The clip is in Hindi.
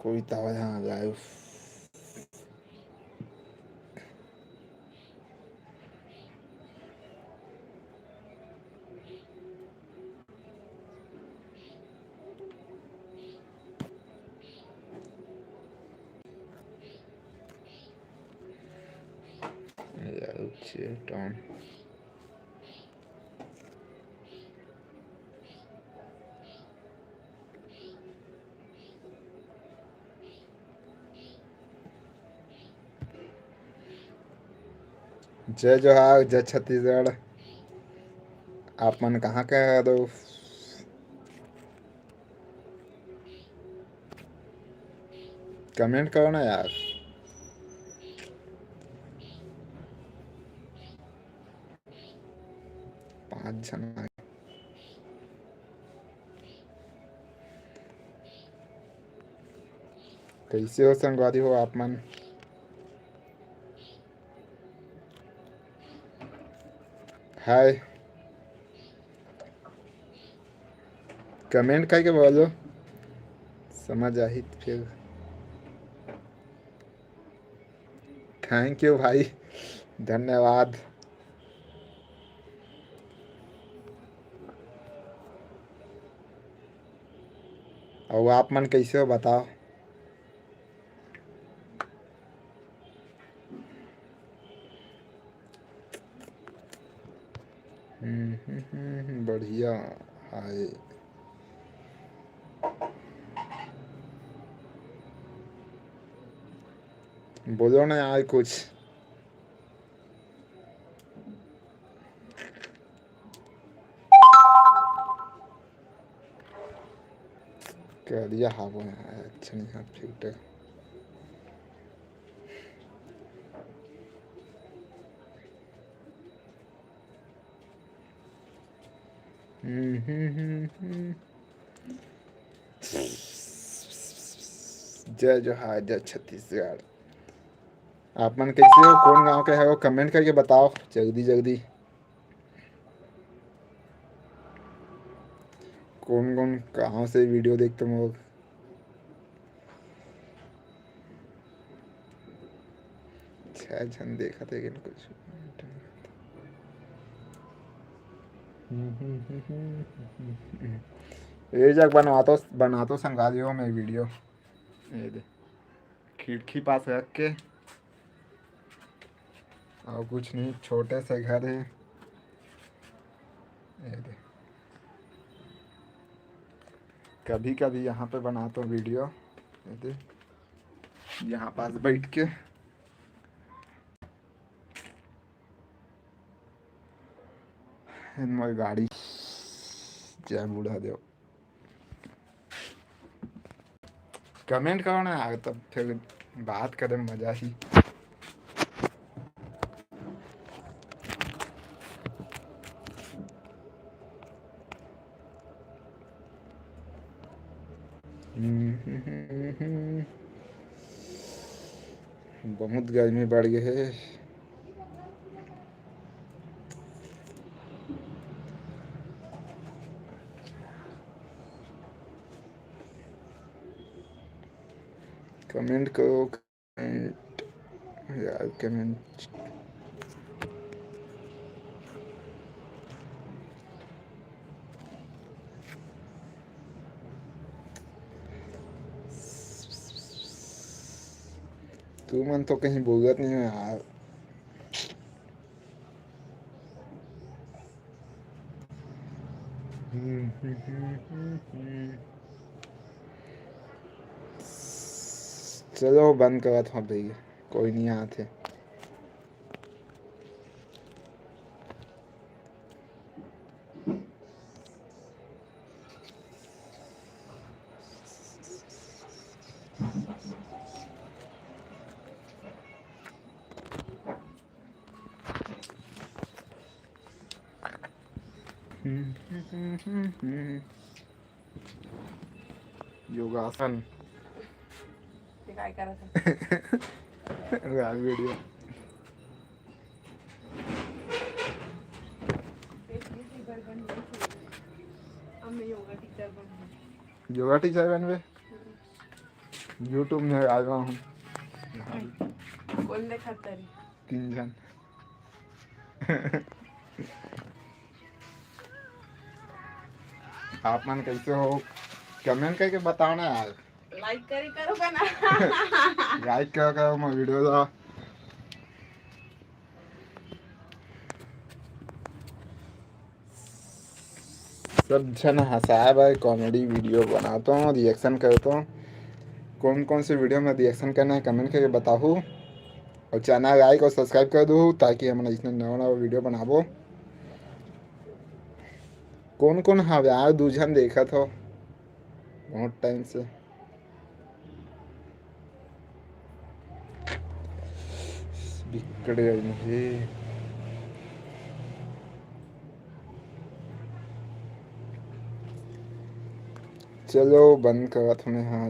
कोई तावा यहाँ लाइव टाउन जय जोहार जय छत्तीसगढ़। आप मन कहाँ के दो कमेंट करो ना यार। पाँच जन कैसे हो संगवारी हो आप मन। हाय कमेंट करके बोलो समझ आई फिर। थैंक यू भाई धन्यवाद। और आप मन कैसे हो बताओ। बढ़िया। हाय बोलो ना यार कुछ। कह दिया हाँ वो अच्छा नहीं है फिल्टर। जय जोहार जय छत्तीसगढ़। आप मन कैसे हो कौन गांव के है वो कमेंट करके बताओ जल्दी जल्दी। कौन कौन कहाँ से वीडियो देखते हो। 6 जन देखा थे लेकिन कुछ ये जग बना तो संगा दियो मैं वीडियो। ये दे खिड़की पास रख के और कुछ नहीं छोटे से घर है। ये दे कभी कभी यहाँ पे बनाता हूँ वीडियो। ये दे यहाँ पास बैठ के मोर गाड़ी जय बूढ़ा देव। कमेंट करो ना यार तब फिर बात करें मजा ही। बहुत गर्मी बढ़ गई है। कमेंट करो कमेंट यार कमेंट। तू मन तो कहीं भूगत नहीं है यार। चलो बंद करा था भाई कोई नहीं आते। योगासन काय करायचं वीडियो योगा टीचर बनवे यूट्यूब में आया हूँ कोण देखत तरी 3 जन आप मन कैसे हो कमेंट करके बताओ ना यार। लाईक करी करू का ना लाइक करो मैं वीडियो दा सब जन हंसाए भाई कॉमेडी वीडियो बनाता हूँ रिएक्शन करता हूँ। कौन कौन से वीडियो में रिएक्शन करना है कमेंट करके बताओ और चैनल लाइक और सब्सक्राइब कर दो ताकि हम इसमें नवा नवा वीडियो बनाबो। कौन कौन हाँ यार दूजन देखा था बहुत टाइम से। बिगड़ गई मुझे। चलो बंद करा तुम्हें हाँ।